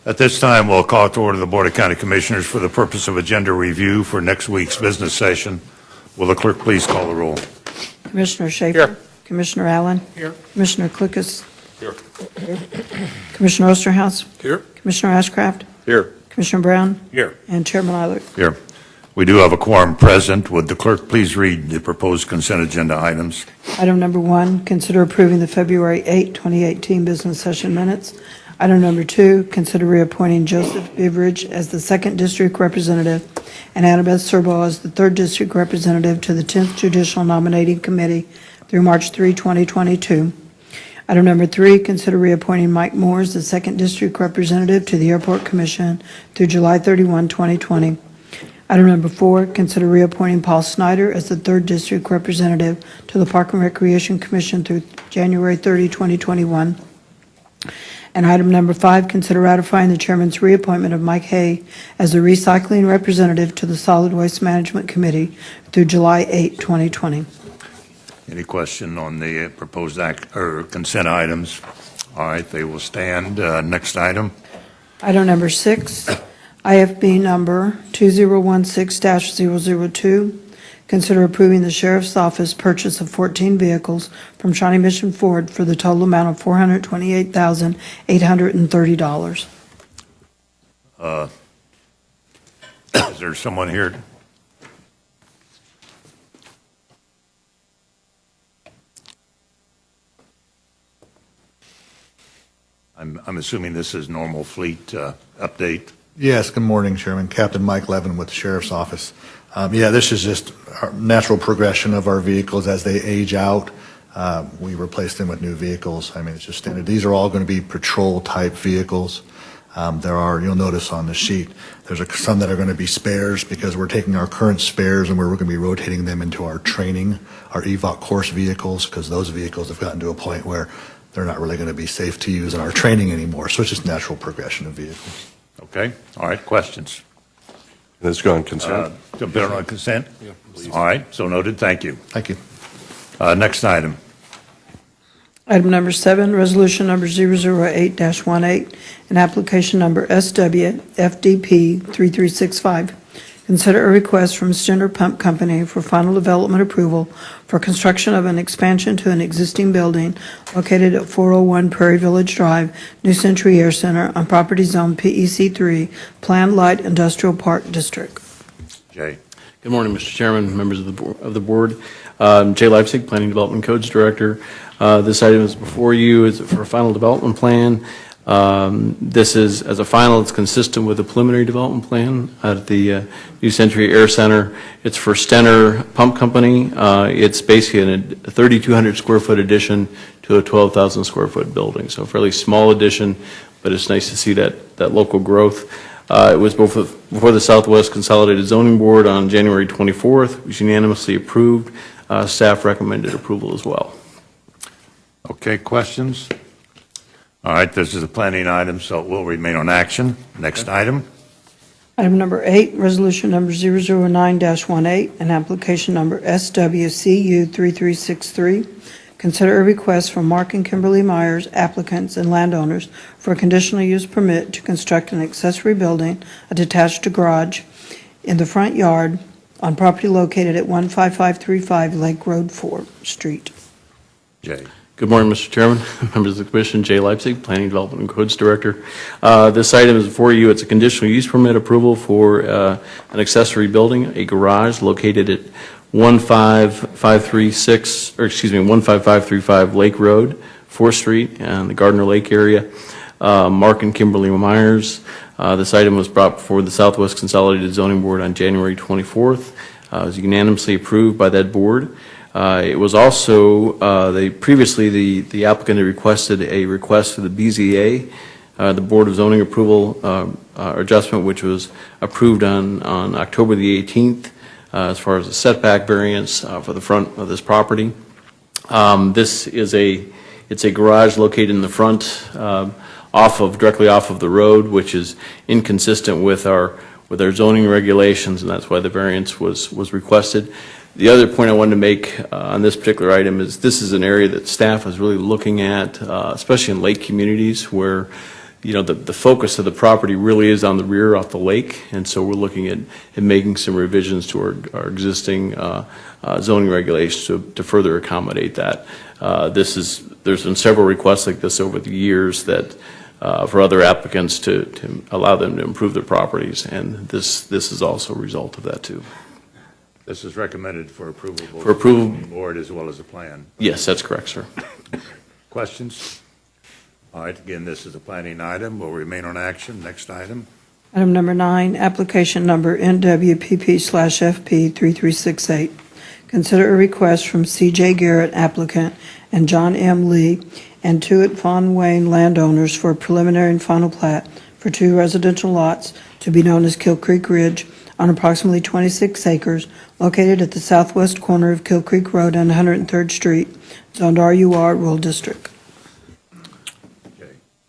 At this time, we'll call to order the Board of County Commissioners for the purpose of agenda review for next week's business session. Will the clerk please call the roll? Commissioner Schaefer. Here. Commissioner Allen. Here. Commissioner Klukas. Here. Commissioner Osterhaus. Here. Commissioner Ashcraft. Here. Commissioner Brown. Here. And Chairman Eilert. Here. We do have a quorum present. Would the clerk please read the proposed consent agenda items? Item number 1, consider approving the February 8, 2018 business session minutes. Item number 2, consider reappointing Joseph Beveridge as the 2nd District Representative and Annabeth Serbo as the 3rd District Representative to the 10th Judicial Nominating Committee through March 3, 2022. Item number 3, consider reappointing Mike Moore as the 2nd District Representative to the Airport Commission through July 31, 2020. Item number 4, consider reappointing Paul Snyder as the 3rd District Representative to the Park and Recreation Commission through January 30, 2021. And item number 5, consider ratifying the Chairman's reappointment of Mike Hay as the Recycling Representative to the Solid Waste Management Committee through July 8, 2020. Any question on the proposed consent items? All right, they will stand. Next item. Item number 6, IFB number 2016-002. Consider approving the Sheriff's Office purchase of 14 vehicles from Shawnee Mission Ford for the total amount of $428,830. Is there someone here? I'm assuming this is normal fleet update. Yes, good morning, Chairman. Captain Mike Levin with the Sheriff's Office. This is just our natural progression of our vehicles as they age out. We replace them with new vehicles. I mean, it's just standard. These are all going to be patrol-type vehicles. There are, you'll notice on the sheet, there's some that are going to be spares because we're taking our current spares and we're going to be rotating them into our training, our EVOC course vehicles, because those vehicles have gotten to a point where they're not really going to be safe to use in our training anymore. So it's just natural progression of vehicles. Okay. All right. Questions? Let's go on consent. To bear on consent? Yeah, please. All right. So noted. Thank you. Thank you. Next item. Item number 7, resolution number 008-18, and application number SWFDP 3365. Consider a request from Stender Pump Company for final development approval for construction of an expansion to an existing building located at 401 Prairie Village Drive, New Century Air Center on property zone PEC3, Planned Light Industrial Park District. Jay. Good morning, Mr. Chairman, members of the board. Jay Leipzig, Planning Development Codes Director. This item is before you is for a final development plan. This is, as a final, it's consistent with the preliminary development plan at the New Century Air Center. It's for Stender Pump Company. It's basically a 3,200 square foot addition to a 12,000 square foot building. So a fairly small addition, but it's nice to see that local growth. It was before the Southwest Consolidated Zoning Board on January 24th. It was unanimously approved. Staff recommended approval as well. Okay. Questions? All right, this is a planning item, so it will remain on action. Next item. Item number 8, resolution number 009-18, and application number SWCU 3363. Consider a request from Mark and Kimberly Myers, applicants and landowners, for a conditional use permit to construct an accessory building, a detached garage, in the front yard on property located at 15535 Lake Road 4 Street. Jay. Good morning, Mr. Chairman, members of the Commission. Jay Leipzig, Planning Development and Codes Director. This item is before you. It's a conditional use permit approval for an accessory building, a garage located at 15535 Lake Road, 4th Street, and the Gardner Lake area. Mark and Kimberly Myers. This item was brought before the Southwest Consolidated Zoning Board on January 24th. It was unanimously approved by that board. It was also, previously the applicant had requested a request for the BZA, the Board of Zoning Approval adjustment, which was approved on October the 18th as far as the setback variance for the front of this property. This is it's a garage located in the front, directly off of the road, which is inconsistent with our zoning regulations, and that's why the variance was requested. The other point I wanted to make on this particular item is this is an area that staff is really looking at, especially in lake communities where, the focus of the property really is on the rear off the lake. And so we're looking at making some revisions to our existing zoning regulations to further accommodate that. There's been several requests like this over the years that for other applicants to allow them to improve their properties, and this is also a result of that too. This is recommended for approval. For approval. By the board as well as the plan. Yes, that's correct, sir. Questions? All right, again, this is a planning item, will remain on action. Next item. Item number 9, application number NWPP/FP3368. Consider a request from C.J. Garrett applicant and John M. Lee and Tuit Von Wayne landowners for a preliminary and final plat for 2 residential lots to be known as Kill Creek Ridge on approximately 26 acres located at the southwest corner of Kill Creek Road and 103rd Street, zoned RUR Rural District.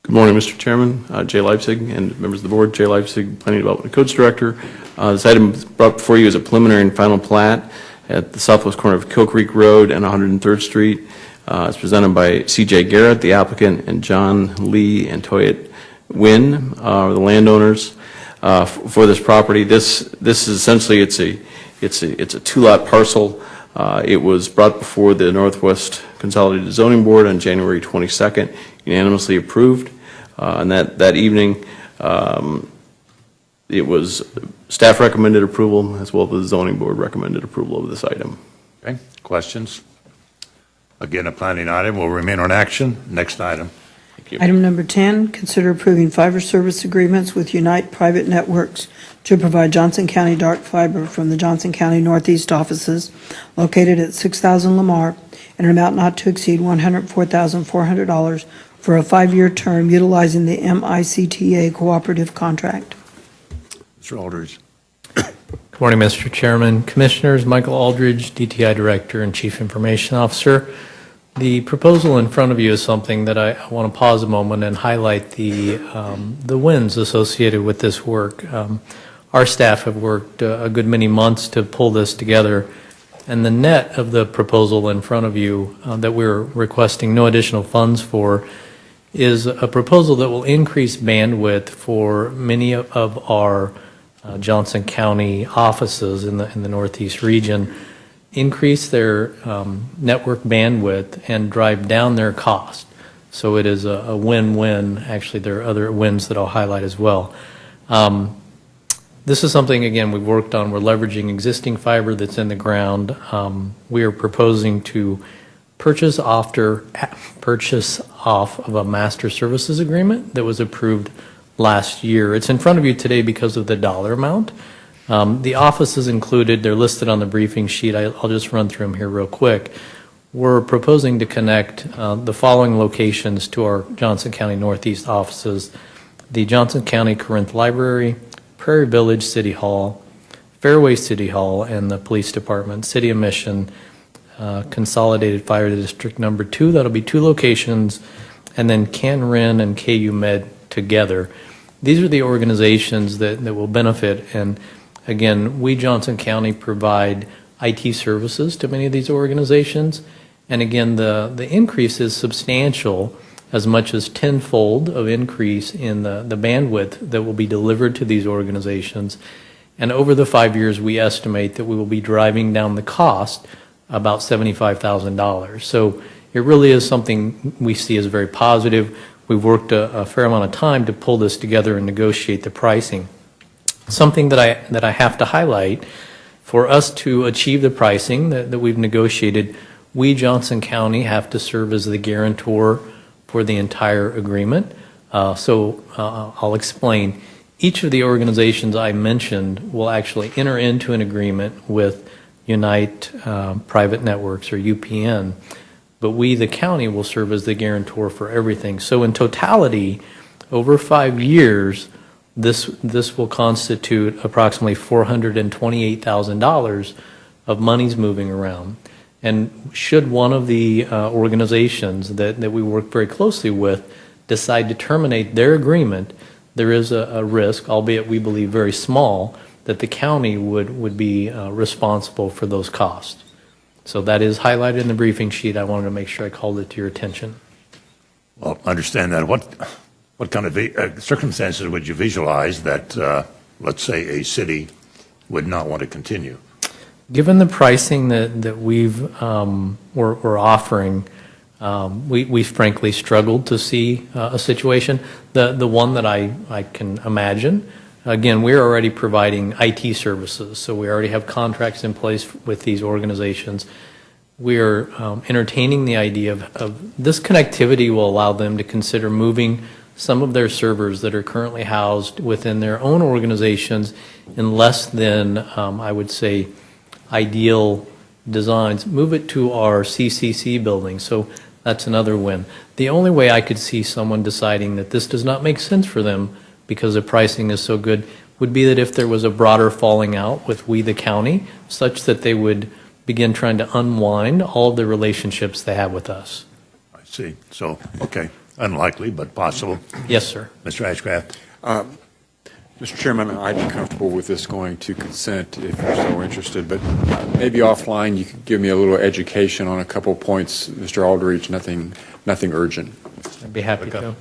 Good morning, Mr. Chairman, Jay Leipzig, and members of the board. Jay Leipzig, Planning Development and Codes Director. This item is brought before you as a preliminary and final plat at the southwest corner of Kill Creek Road and 103rd Street. It's presented by C.J. Garrett, the applicant, and John Lee and Toyot Wynn, the landowners for this property. This is essentially it's a 2-lot parcel. It was brought before the Northwest Consolidated Zoning Board on January 22nd, unanimously approved. And that evening, it was staff recommended approval as well as the zoning board recommended approval of this item. Okay, questions? Again, a planning item will remain on action. Next item. Thank you. Item number 10, consider approving fiber service agreements with Unite Private Networks to provide Johnson County dark fiber from the Johnson County Northeast offices located at 6000 Lamar in an amount not to exceed $104,400 for a 5-year term utilizing the MICTA cooperative contract. Mr. Aldridge. Good morning, Mr. Chairman, Commissioners. Michael Aldridge, DTI Director and Chief Information Officer. The proposal in front of you is something that I want to pause a moment and highlight the wins associated with this work. Our staff have worked a good many months to pull this together, and the net of the proposal in front of you that we're requesting no additional funds for is a proposal that will increase bandwidth for many of our Johnson County offices in the Northeast region, increase their network bandwidth and drive down their cost. So it is a win-win. Actually, there are other wins that I'll highlight as well. This is something, again, we've worked on. We're leveraging existing fiber that's in the ground. We are proposing to purchase off of a master services agreement that was approved last year. It's in front of you today because of the dollar amount. The offices included, they're listed on the briefing sheet. I'll just run through them here real quick. We're proposing to connect the following locations to our Johnson County Northeast offices: the Johnson County Corinth Library, Prairie Village City Hall, Fairway City Hall, and the Police Department, City of Mission, Consolidated Fire District Number 2. That'll be 2 locations, and then CanRen and KU Med together. These are the organizations that will benefit, and again, we, Johnson County, provide IT services to many of these organizations, and again, the increase is substantial, as much as tenfold of increase in the bandwidth that will be delivered to these organizations. And over the 5 years, we estimate that we will be driving down the cost about $75,000. So it really is something we see as very positive. We've worked a fair amount of time to pull this together and negotiate the pricing. Something that I have to highlight, for us to achieve the pricing that we've negotiated, we, Johnson County, have to serve as the guarantor for the entire agreement. I'll explain. Each of the organizations I mentioned will actually enter into an agreement with Unite Private Networks, or UPN, but we, the county, will serve as the guarantor for everything. So in totality, over 5 years, this will constitute approximately $428,000 of monies moving around. And should one of the organizations that we work very closely with decide to terminate their agreement, there is a risk, albeit we believe very small, that the county would be responsible for those costs. So that is highlighted in the briefing sheet. I wanted to make sure I called it to your attention. Well, understand that. What kind of circumstances would you visualize that, let's say, a city would not want to continue? Given the pricing that we're offering, we frankly struggled to see a situation. The one that I can imagine, again, we're already providing IT services, so we already have contracts in place with these organizations. We're entertaining the idea of this connectivity will allow them to consider moving some of their servers that are currently housed within their own organizations in less than, I would say, ideal designs, move it to our CCC building. So that's another win. The only way I could see someone deciding that this does not make sense for them because the pricing is so good would be that if there was a broader falling out with we, the county, such that they would begin trying to unwind all of the relationships they have with us. I see. So, okay, unlikely, but possible. Yes, sir. Mr. Ashcraft? Mr. Chairman, I'd be comfortable with this going to consent if you're so interested, but maybe offline you could give me a little education on a couple points, Mr. Aldridge, nothing urgent. I'd be happy to.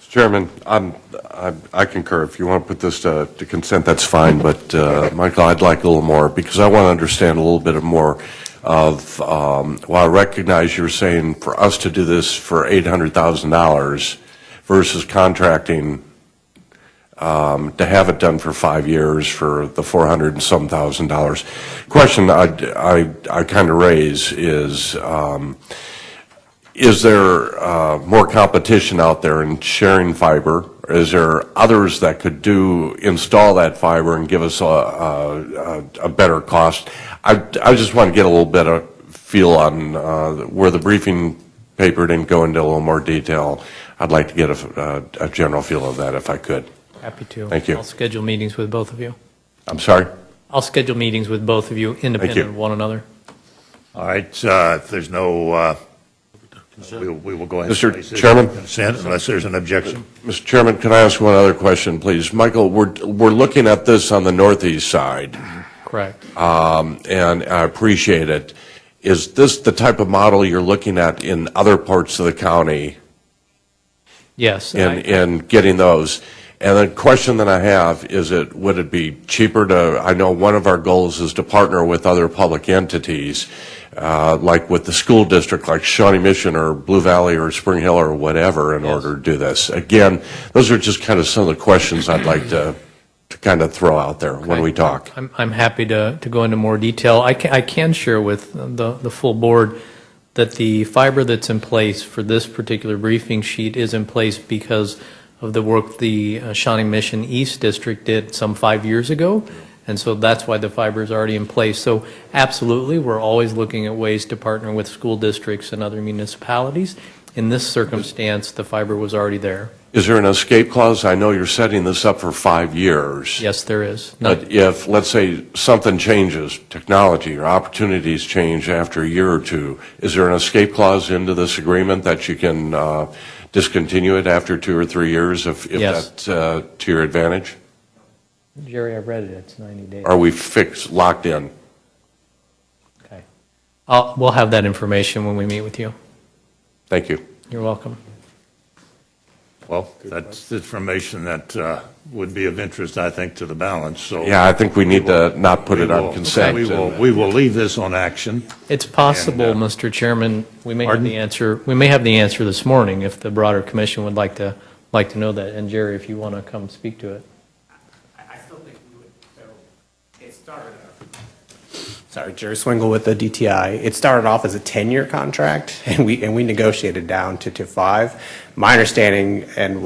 Mr. Chairman, I concur. If you want to put this to consent, that's fine, but Michael, I'd like a little more, because I want to understand a little bit more of, while I recognize you're saying for us to do this for $800,000 versus contracting to have it done for 5 years for the $400 and some thousand. Question I kind of raise is there more competition out there in sharing fiber? Is there others that could install that fiber and give us a better cost? I just want to get a little bit of feel on where the briefing paper didn't go into a little more detail. I'd like to get a general feel of that if I could. Happy to. Thank you. I'll schedule meetings with both of you. I'm sorry? I'll schedule meetings with both of you independent of one another. All right, if there's no, we will go ahead. and Mr. place this Chairman? on Consent, unless there's an objection. Mr. Chairman, can I ask one other question, please? Michael, we're looking at this on the northeast side, Correct. and I appreciate it. Is this the type of model you're looking at in other parts of the county Yes. in getting those? And the question that I have is, would it be cheaper I know one of our goals is to partner with other public entities, like with the school district, like Shawnee Mission or Blue Valley or Spring Hill or whatever, in order to do this. Again, those are just kind of some of the questions I'd like to kind of throw out there when we talk. I'm happy to go into more detail. I can share with the full board that the fiber that's in place for this particular briefing sheet is in place because of the work the Shawnee Mission East District did some 5 years ago, and so that's why the fiber is already in place. So absolutely, we're always looking at ways to partner with school districts and other municipalities. In this circumstance, the fiber was already there. Is there an escape clause? I know you're setting this up for 5 years. Yes, there is. But if, let's say, something changes, technology or opportunities change after a year or two, is there an escape clause into this agreement that you can discontinue it after 2 or 3 years if Yes. that's to your advantage? Jerry, I read it. It's 90 days. Are we locked in? Okay. We'll have that information when we meet with you. Thank you. You're welcome. Well, that's information that would be of interest, I think, to the balance, so. Yeah, I think we need to not put it we on will- consent. We will leave this on action. It's possible, And, Mr. Chairman, we may have Pardon? the answer. We may have the answer this morning if the broader commission would like to know that. And Jerry, if you want to come speak to it. I still think we would, so, it started, sorry, Jerry Swingle with the DTI. It started off as a 10-year contract, and we negotiated down to 5. My understanding, and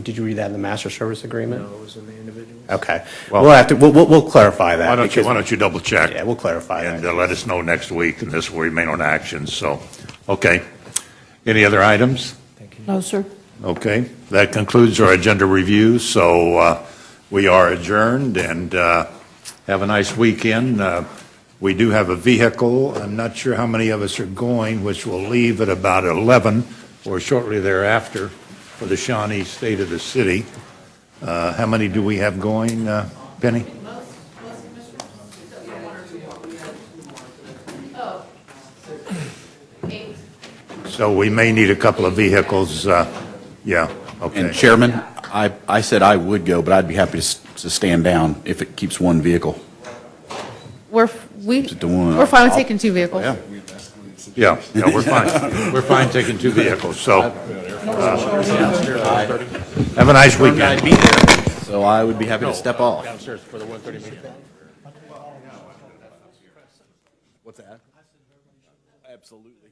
did you read that in the master service agreement? it was in the individual. Okay. Well- We'll clarify that. because- Why don't you double check? Yeah, we'll clarify And that. let us know next week, and this will remain on action, so, okay. Any other items? No, sir. Okay, that concludes our agenda review, so we are adjourned, and have a nice weekend. We do have a vehicle. I'm not sure how many of us are going, which will leave at about 11 or shortly thereafter for the Shawnee State of the City. How many do we have going, Penny? So we may need a couple of vehicles, yeah, okay. And Chairman, I said I would go, but I'd be happy to stand down if it keeps one vehicle. We're fine with taking two vehicles. Yeah, we're fine. We're fine taking two vehicles, so. Have a nice weekend. I'd be there, so I would be happy to step off. Downstairs for the 1:30 meeting. What's that? Absolutely.